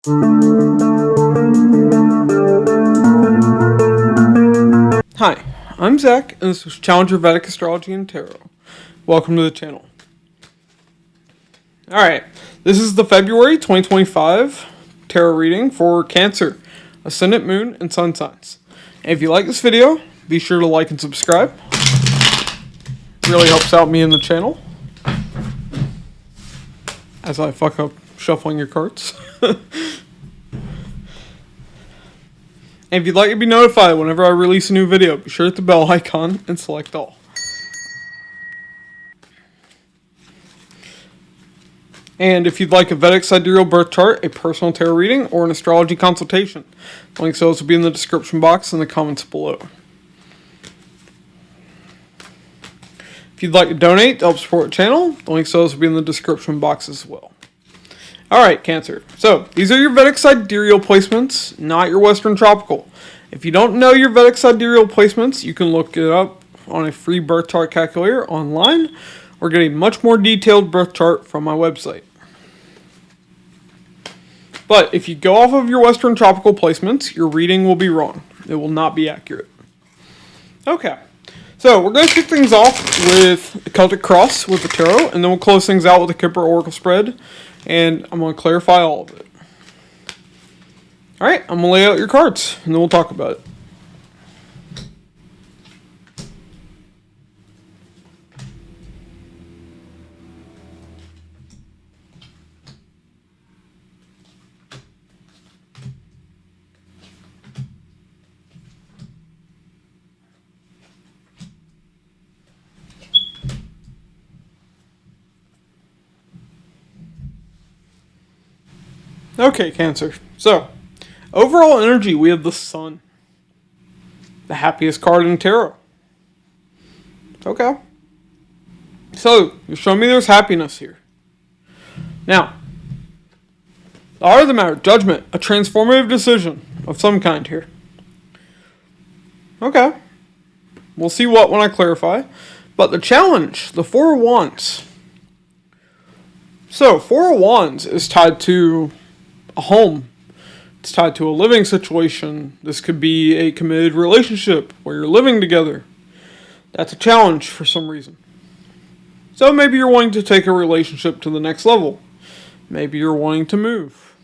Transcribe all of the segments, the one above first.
Hi, I'm Zach, and this is Challenger Vedic Astrology and Tarot. Welcome to the channel. Alright, this is the February 2025 tarot reading for Cancer, Ascendant, Moon, and Sun signs. And if you like this video, be sure to like and subscribe. It really helps out me and the channel as I fuck up shuffling your cards. And if you'd like to be notified whenever I release a new video, be sure to hit the bell icon and select all. And if you'd like a Vedic Sidereal birth chart, a personal tarot reading, or an astrology consultation, links to those will be in the description box and the comments below. If you'd like to donate to help support the channel, the links to those will be in the description box as well. Alright, Cancer. So, these are your Vedic Sidereal placements, not your Western Tropical. If you don't know your Vedic Sidereal placements, you can look it up on a free birth chart calculator online, or get a much more detailed birth chart from my website. But if you go off of your Western Tropical placements, your reading will be wrong. It will not be accurate. Okay, so we're going to kick things off with a Celtic Cross with the Tarot, and then we'll close things out with a Kipper Oracle spread. And I'm going to clarify all of it. Alright, I'm going to lay out your cards, and then we'll talk about it. Okay, Cancer. So, overall energy, we have the Sun. The happiest card in tarot. Okay. So, you're showing me there's happiness here. Now, the heart of the matter, judgment, a transformative decision of some kind here. Okay. We'll see what when I clarify. But the challenge, the Four of Wands. So, Four of Wands is tied to a home. It's tied to a living situation. This could be a committed relationship where you're living together. That's a challenge for some reason. So maybe you're wanting to take a relationship to the next level. Maybe you're wanting to move.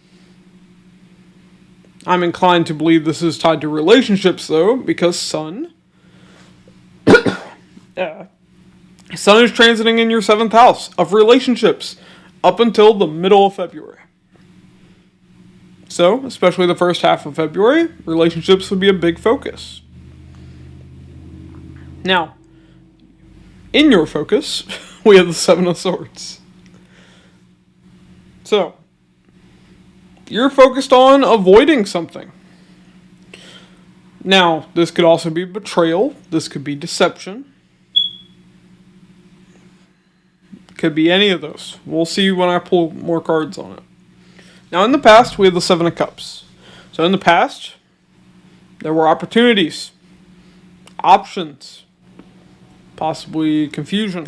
I'm inclined to believe this is tied to relationships though, because Sun Sun is transiting in your 7th house of relationships up until the middle of February. So, especially the first half of February, relationships would be a big focus. Now, in your focus, we have the Seven of Swords. So, you're focused on avoiding something. Now, this could also be betrayal. This could be deception. Could be any of those. We'll see when I pull more cards on it. Now, in the past, we have the Seven of Cups. So, in the past, there were opportunities, options, possibly confusion.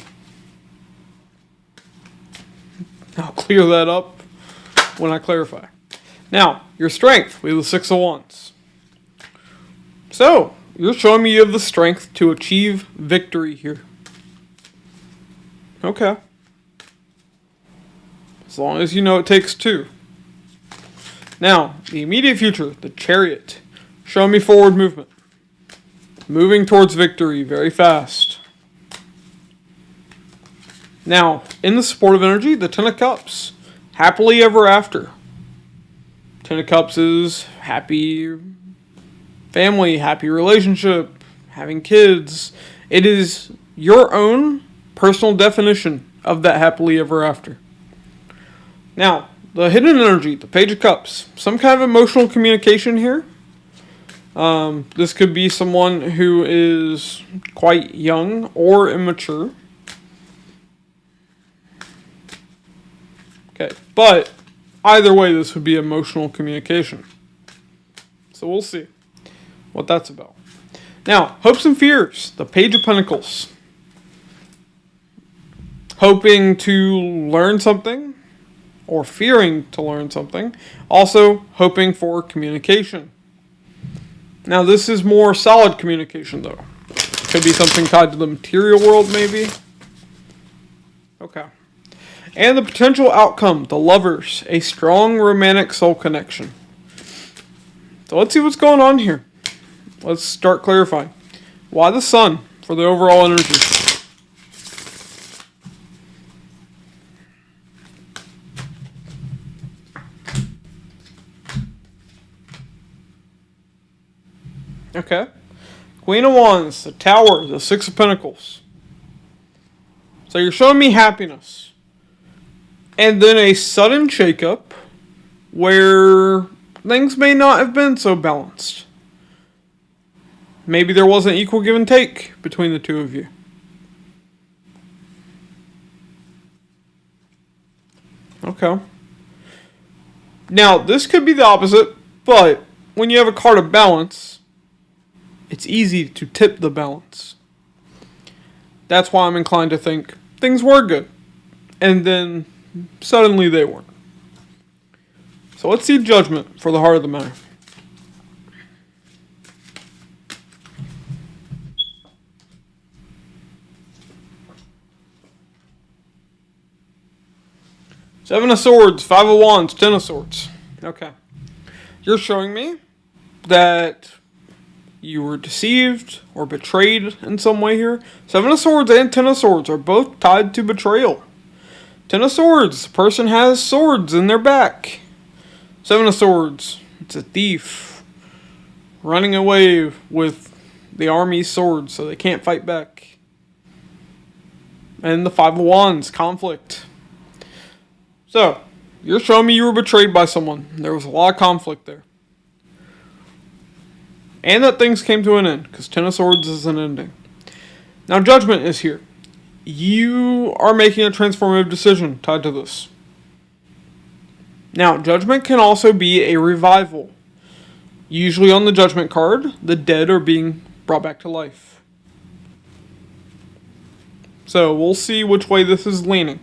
I'll clear that up when I clarify. Now, your strength, we have the Six of Wands. So, you're showing me you have the strength to achieve victory here. Okay. As long as you know it takes two. Now, the immediate future, the Chariot. Show me forward movement. Moving towards victory very fast. Now, in the supportive energy, the Ten of Cups. Happily ever after. Ten of Cups is happy family, happy relationship, having kids. It is your own personal definition of that happily ever after. Now, the hidden energy, the Page of Cups. Some kind of emotional communication here. This could be someone who is quite young or immature. Okay, but either way, this would be emotional communication. So we'll see what that's about. Now, hopes and fears, the Page of Pentacles. Hoping to learn something, or fearing to learn something. Also, hoping for communication. Now, this is more solid communication, though. Could be something tied to the material world, maybe. Okay. And the potential outcome, the lovers, a strong romantic soul connection. So let's see what's going on here. Let's start clarifying. Why the sun for the overall energy? Okay. Queen of Wands, the Tower, the Six of Pentacles. So you're showing me happiness. And then a sudden shakeup where things may not have been so balanced. Maybe there wasn't equal give and take between the two of you. Okay. Now, this could be the opposite, but when you have a card of balance, it's easy to tip the balance. That's why I'm inclined to think things were good. And then suddenly they weren't. So let's see judgment for the heart of the matter. Seven of Swords, Five of Wands, Ten of Swords. Okay. You're showing me that you were deceived or betrayed in some way here. Seven of Swords and Ten of Swords are both tied to betrayal. Ten of Swords, the person has swords in their back. Seven of Swords, it's a thief running away with the army's swords so they can't fight back. And the Five of Wands, conflict. So, you're showing me you were betrayed by someone. There was a lot of conflict there. And that things came to an end, because Ten of Swords is an ending. Now, judgment is here. You are making a transformative decision tied to this. Now, judgment can also be a revival. Usually on the judgment card, the dead are being brought back to life. So, we'll see which way this is leaning.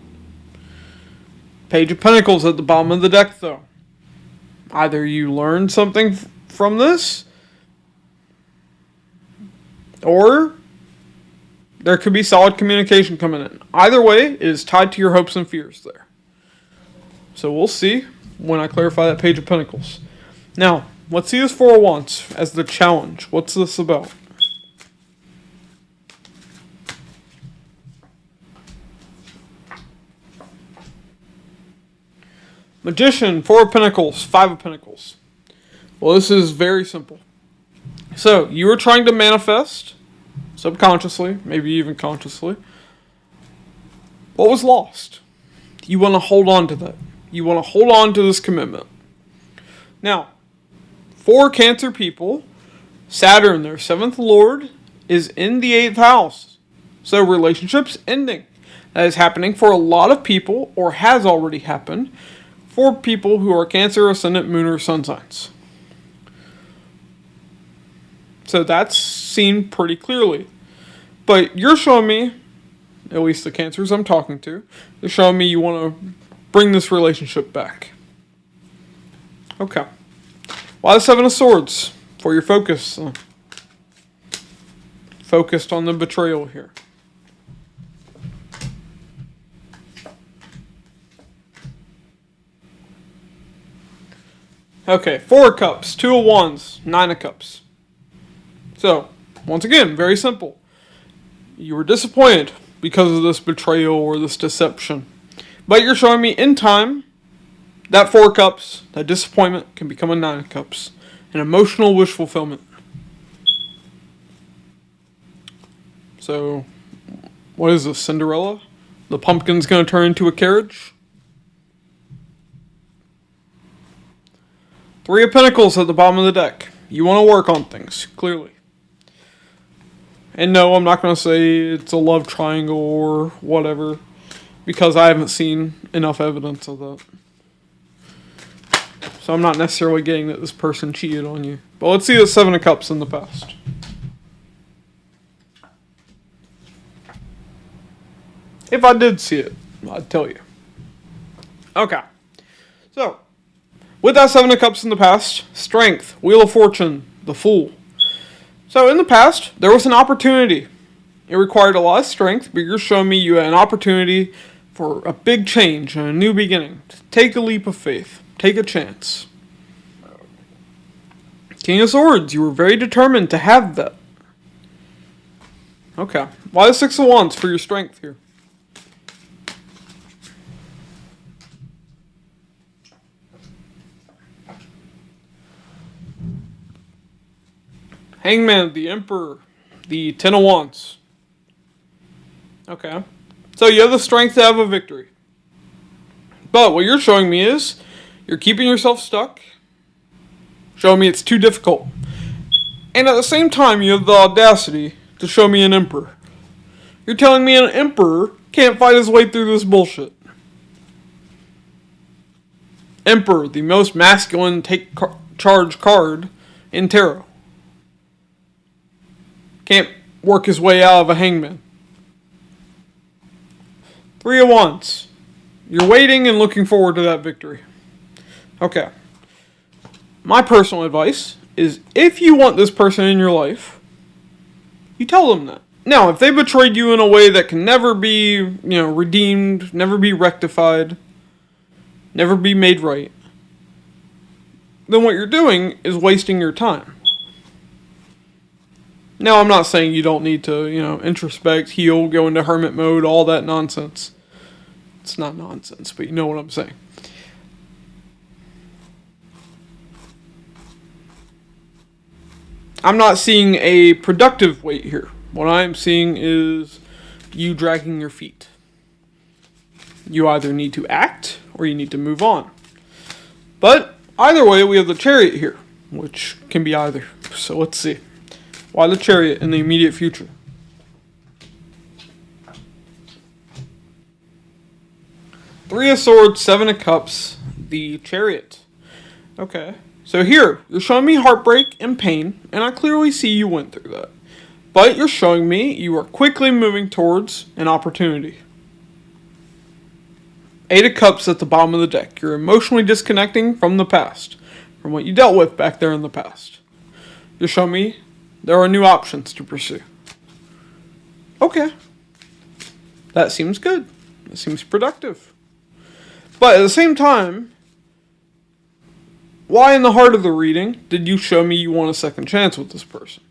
Page of Pentacles at the bottom of the deck, though. Either you learn something from this, or there could be solid communication coming in. Either way, it is tied to your hopes and fears there. So we'll see when I clarify that Page of Pentacles. Now, let's see this Four of Wands as the challenge. What's this about? Magician, Four of Pentacles, Five of Pentacles. Well, this is very simple. So, you were trying to manifest, subconsciously, maybe even consciously, what was lost. You want to hold on to that. You want to hold on to this commitment. Now, for Cancer people, Saturn, their seventh lord, is in the 8th house. So, relationships ending. That is happening for a lot of people, or has already happened, for people who are Cancer, Ascendant, Moon, or Sun signs. So that's seen pretty clearly. But you're showing me, at least the Cancers I'm talking to, you're showing me you want to bring this relationship back. Okay. Why the Seven of Swords? For your focus. Focused on the betrayal here. Okay, Four of Cups, Two of Wands, Nine of Cups. So, once again, very simple. You were disappointed because of this betrayal or this deception. But you're showing me in time, that Four of Cups, that disappointment can become a Nine of Cups. An emotional wish fulfillment. So, what is this, Cinderella? The pumpkin's going to turn into a carriage? Three of Pentacles at the bottom of the deck. You want to work on things, clearly. And no, I'm not going to say it's a love triangle or whatever, because I haven't seen enough evidence of that. So I'm not necessarily getting that this person cheated on you. But let's see the Seven of Cups in the past. If I did see it, I'd tell you. Okay. So, with that Seven of Cups in the past, Strength, Wheel of Fortune, the Fool. So in the past, there was an opportunity. It required a lot of strength, but you're showing me you had an opportunity for a big change and a new beginning. Take a leap of faith. Take a chance. King of Swords, you were very determined to have that. Okay. Why the Six of Wands for your strength here? Hangman, the Emperor, the Ten of Wands. Okay. So you have the strength to have a victory. But what you're showing me is you're keeping yourself stuck. Showing me it's too difficult. And at the same time, you have the audacity to show me an Emperor. You're telling me an Emperor can't fight his way through this bullshit. Emperor, the most masculine charge card in tarot. Can't work his way out of a hangman. Three of Wands. You're waiting and looking forward to that victory. Okay. My personal advice is if you want this person in your life, you tell them that. Now, if they betrayed you in a way that can never be, redeemed, never be rectified, never be made right, then what you're doing is wasting your time. Now, I'm not saying you don't need to, introspect, heal, go into hermit mode, all that nonsense. It's not nonsense, but you know what I'm saying. I'm not seeing a productive weight here. What I'm seeing is you dragging your feet. You either need to act or you need to move on. But either way, we have the Chariot here, which can be either. So let's see. Why the Chariot in the immediate future? Three of Swords, Seven of Cups, the Chariot. Okay. So here, you're showing me heartbreak and pain, and I clearly see you went through that. But you're showing me you are quickly moving towards an opportunity. Eight of Cups at the bottom of the deck. You're emotionally disconnecting from the past, from what you dealt with back there in the past. You're showing me there are new options to pursue. Okay. That seems good. That seems productive. But at the same time, why in the heart of the reading did you show me you want a second chance with this person?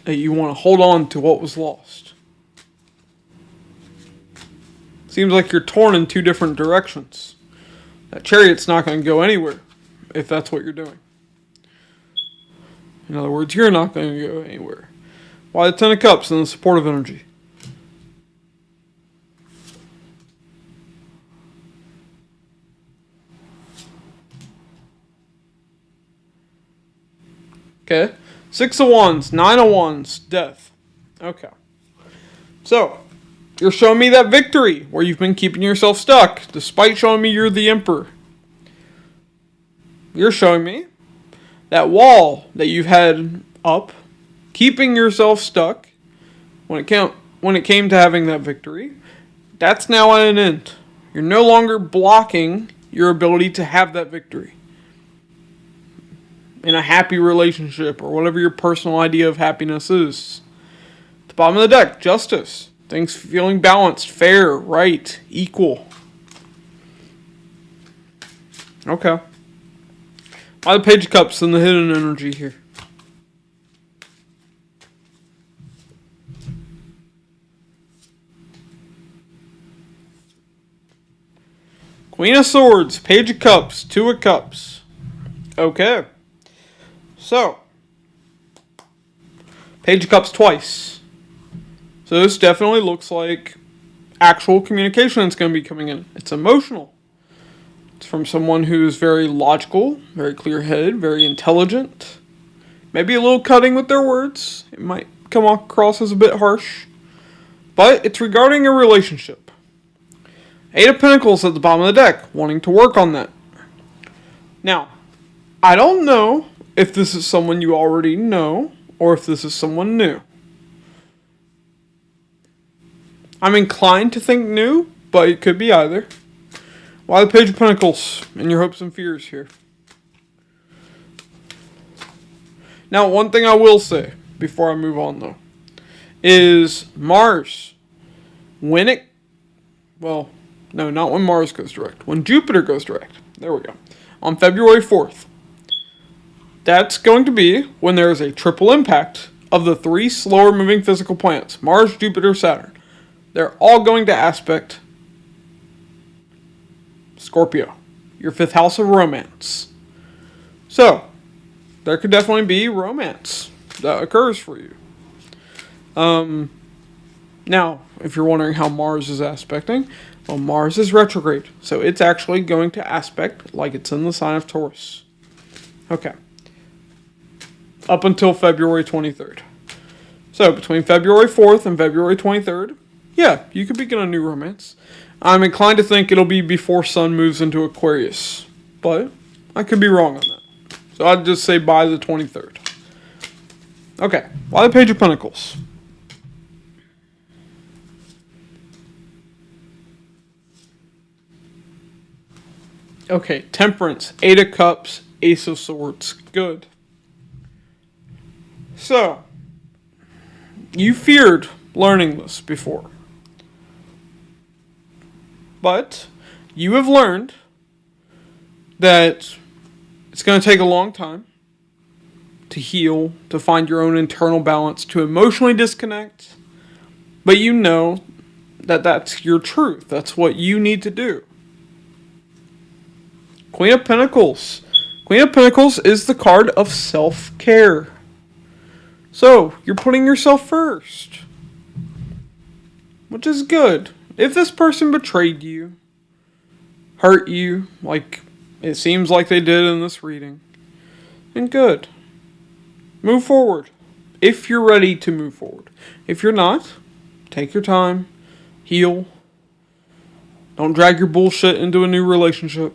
That you want to hold on to what was lost? Seems like you're torn in two different directions. That Chariot's not going to go anywhere if that's what you're doing. In other words, you're not going to go anywhere. Why the Ten of Cups and the supportive energy? Okay. Six of Wands, Nine of Wands, Death. Okay. So, you're showing me that victory where you've been keeping yourself stuck despite showing me you're the Emperor. You're showing me that wall that you've had up, keeping yourself stuck when it came to having that victory, that's now at an end. You're no longer blocking your ability to have that victory in a happy relationship or whatever your personal idea of happiness is. At the bottom of the deck, Justice. Things feeling balanced, fair, right, equal. Okay. Why the Page of Cups and the hidden energy here? Queen of Swords, Page of Cups, Two of Cups. Okay. So, Page of Cups twice. So this definitely looks like actual communication that's going to be coming in. It's emotional. It's from someone who's very logical, very clear-headed, very intelligent. Maybe a little cutting with their words. It might come across as a bit harsh. But it's regarding a relationship. Eight of Pentacles at the bottom of the deck, wanting to work on that. Now, I don't know if this is someone you already know or if this is someone new. I'm inclined to think new, but it could be either. Why the Page of Pentacles and your hopes and fears here? Now, one thing I will say before I move on, though, is Mars, when it, well, no, not when Mars goes direct, when Jupiter goes direct, there we go, on February 4th, that's going to be when there is a triple impact of the 3 slower moving physical planets, Mars, Jupiter, Saturn. They're all going to aspect Scorpio, your 5th house of romance. So, there could definitely be romance that occurs for you. Now, if you're wondering how Mars is aspecting, well, Mars is retrograde, so it's actually going to aspect like it's in the sign of Taurus. Okay. Up until February 23rd. So, between February 4th and February 23rd, yeah, you could begin a new romance. I'm inclined to think it'll be before Sun moves into Aquarius, but I could be wrong on that. So I'd just say by the 23rd. Okay, why the Page of Pentacles? Okay, Temperance, 8 of Cups, Ace of Swords. Good. So, you feared learning this before. But you have learned that it's going to take a long time to heal, to find your own internal balance, to emotionally disconnect. But you know that that's your truth. That's what you need to do. Queen of Pentacles. Queen of Pentacles is the card of self-care. So, you're putting yourself first. Which is good. If this person betrayed you, hurt you, like it seems like they did in this reading, then good. Move forward. If you're ready to move forward. If you're not, take your time. Heal. Don't drag your bullshit into a new relationship.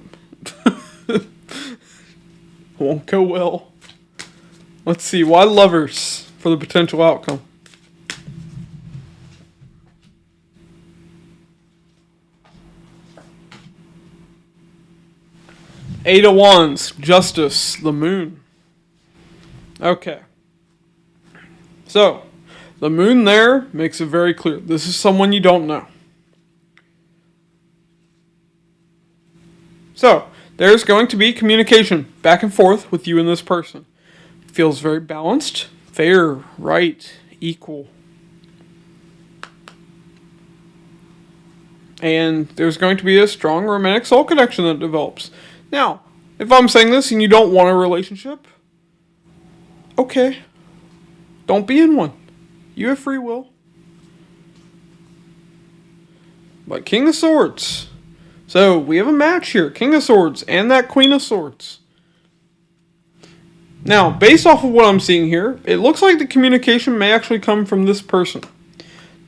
Won't go well. Let's see. Why Lovers for the potential outcome? Eight of Wands, Justice, the Moon. Okay. So, the Moon there makes it very clear. This is someone you don't know. So, there's going to be communication back and forth with you and this person. It feels very balanced, fair, right, equal. And there's going to be a strong romantic soul connection that develops. Now, if I'm saying this and you don't want a relationship, okay. Don't be in one. You have free will. But King of Swords. So, we have a match here. King of Swords and that Queen of Swords. Now, based off of what I'm seeing here, it looks like the communication may actually come from this person.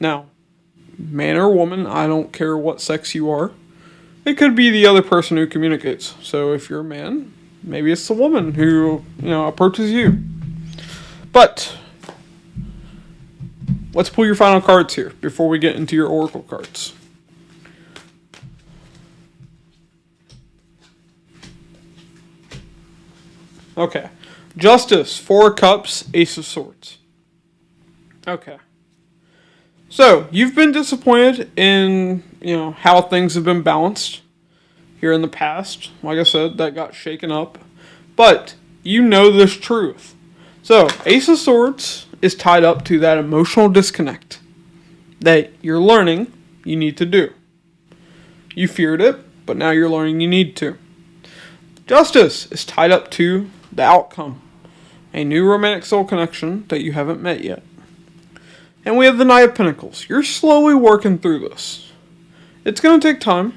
Now, man or woman, I don't care what sex you are. It could be the other person who communicates. So if you're a man, maybe it's the woman who, approaches you. But let's pull your final cards here before we get into your oracle cards. Okay. Justice, 4 of Cups, Ace of Swords. Okay. So, you've been disappointed in, how things have been balanced here in the past. Like I said, that got shaken up. But, you know this truth. So, Ace of Swords is tied up to that emotional disconnect that you're learning you need to do. You feared it, but now you're learning you need to. Justice is tied up to the outcome. A new romantic soul connection that you haven't met yet. And we have the Knight of Pentacles. You're slowly working through this. It's going to take time.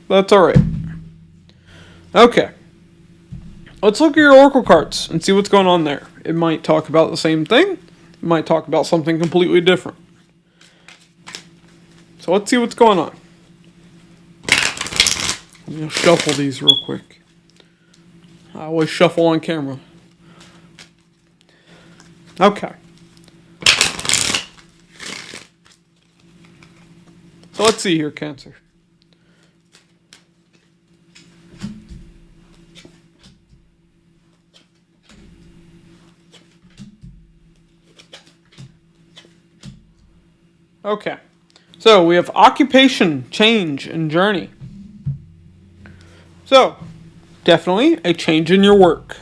That's alright. Okay. Let's look at your oracle cards and see what's going on there. It might talk about the same thing. It might talk about something completely different. So let's see what's going on. I'm going to shuffle these real quick. I always shuffle on camera. Okay. So let's see here, Cancer. Okay. So we have occupation, change, and journey. So, definitely a change in your work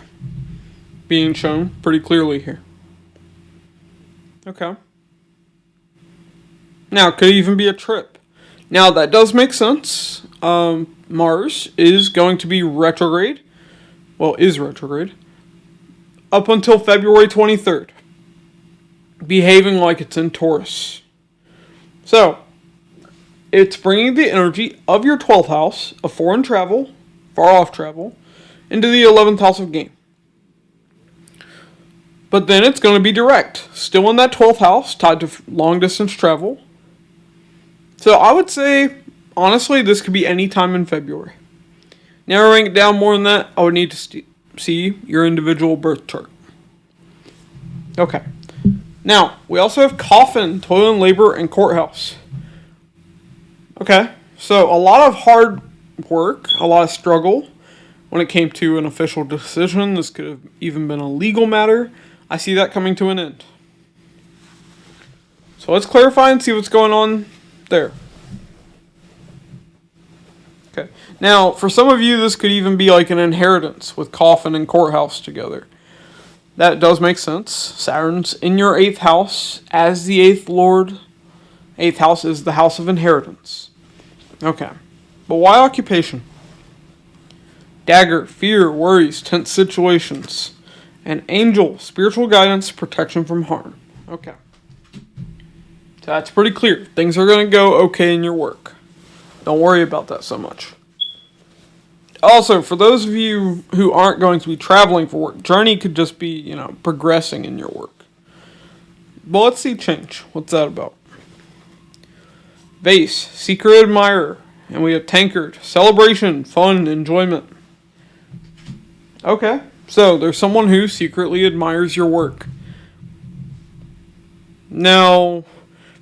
being shown pretty clearly here. Okay. Now, it could even be a trip. Now, that does make sense. Mars is going to be retrograde. Well, is retrograde. Up until February 23rd. Behaving like it's in Taurus. So, it's bringing the energy of your 12th house of foreign travel, far off travel, into the 11th house of gain. But then it's going to be direct. Still in that 12th house, tied to long distance travel. So I would say, honestly, this could be any time in February. Narrowing it down more than that, I would need to see your individual birth chart. Okay. Now, we also have coffin, toil and labor, and courthouse. Okay. So a lot of hard work, a lot of struggle when it came to an official decision. This could have even been a legal matter. I see that coming to an end. So let's clarify and see what's going on there. Okay. Now, for some of you, this could even be like an inheritance with coffin and courthouse together. That does make sense. Saturn's in your 8th house as the 8th lord. 8th house is the house of inheritance. Okay. But why occupation? Dagger, fear, worries, tense situations. An angel, spiritual guidance, protection from harm. Okay. So that's pretty clear. Things are going to go okay in your work. Don't worry about that so much. Also, for those of you who aren't going to be traveling for work, journey could just be, progressing in your work. But let's see change. What's that about? Vase, secret admirer. And we have tankard, celebration, fun, enjoyment. Okay. So, there's someone who secretly admires your work. Now,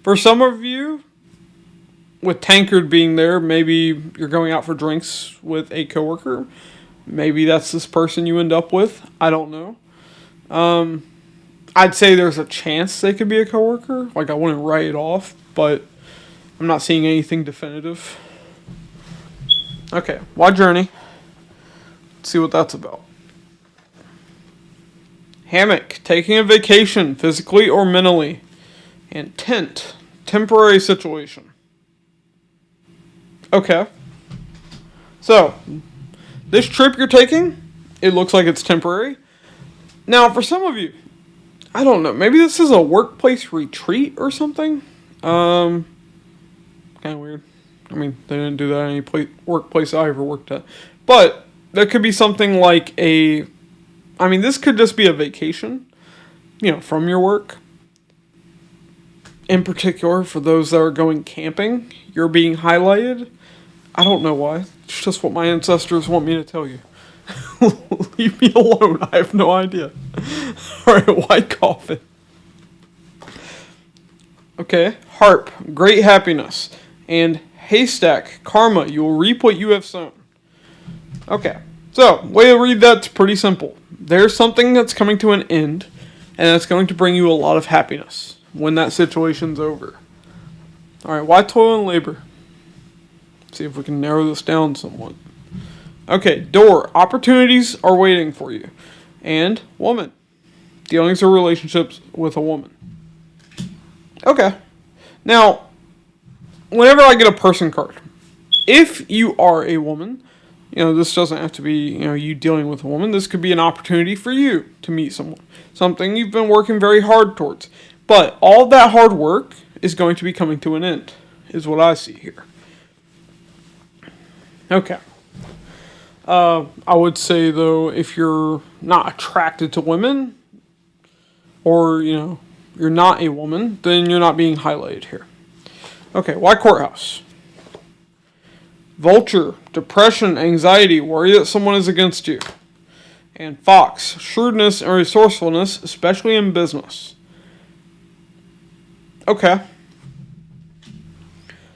for some of you, with tankard being there, maybe you're going out for drinks with a coworker. Maybe that's this person you end up with. I don't know. I'd say there's a chance they could be a coworker. Like, I wouldn't write it off, but I'm not seeing anything definitive. Okay, why journey? Let's see what that's about. Hammock, taking a vacation, physically or mentally. And tent, temporary situation. Okay. So, this trip you're taking, it looks like it's temporary. Now, for some of you, I don't know, maybe this is a workplace retreat or something. Kind of weird. I mean, they didn't do that at any workplace I ever worked at. But, there could be something like this could just be a vacation, from your work. In particular, for those that are going camping, you're being highlighted. I don't know why. It's just what my ancestors want me to tell you. Leave me alone. I have no idea. Alright, white coffin. Okay, harp, great happiness. And haystack, karma, you will reap what you have sown. Okay, so, way to read that's pretty simple. There's something that's coming to an end, and it's going to bring you a lot of happiness when that situation's over. Alright, why toil and labor? See if we can narrow this down somewhat. Okay, door. Opportunities are waiting for you. And woman. Dealings or relationships with a woman. Okay. Now, whenever I get a person card, if you are a woman, this doesn't have to be, you dealing with a woman. This could be an opportunity for you to meet someone. Something you've been working very hard towards. But all that hard work is going to be coming to an end, is what I see here. Okay. I would say, though, if you're not attracted to women, or, you're not a woman, then you're not being highlighted here. Okay, why courthouse? Vulture, depression, anxiety, worry that someone is against you. And fox, shrewdness and resourcefulness, especially in business. Okay.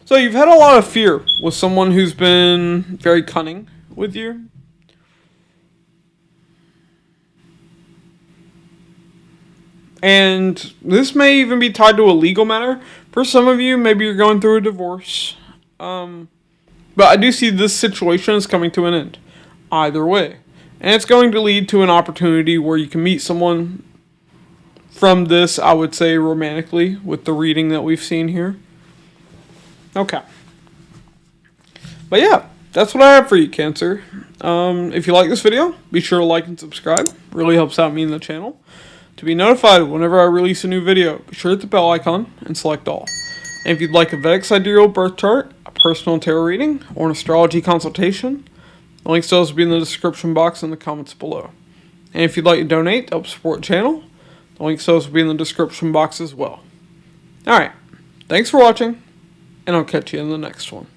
So you've had a lot of fear with someone who's been very cunning with you. And this may even be tied to a legal matter, For some of you, maybe you're going through a divorce. But I do see this situation as coming to an end. Either way. And it's going to lead to an opportunity where you can meet someone from this, I would say, romantically, with the reading that we've seen here. Okay. But yeah, that's what I have for you, Cancer. If you like this video, be sure to like and subscribe. Really helps out me and the channel. To be notified whenever I release a new video, be sure to hit the bell icon and select all. And if you'd like a Vedic Sidereal birth chart, a personal tarot reading, or an astrology consultation, the links to those will be in the description box and the comments below. And if you'd like to donate to help support the channel, the links to those will be in the description box as well. Alright, thanks for watching, and I'll catch you in the next one.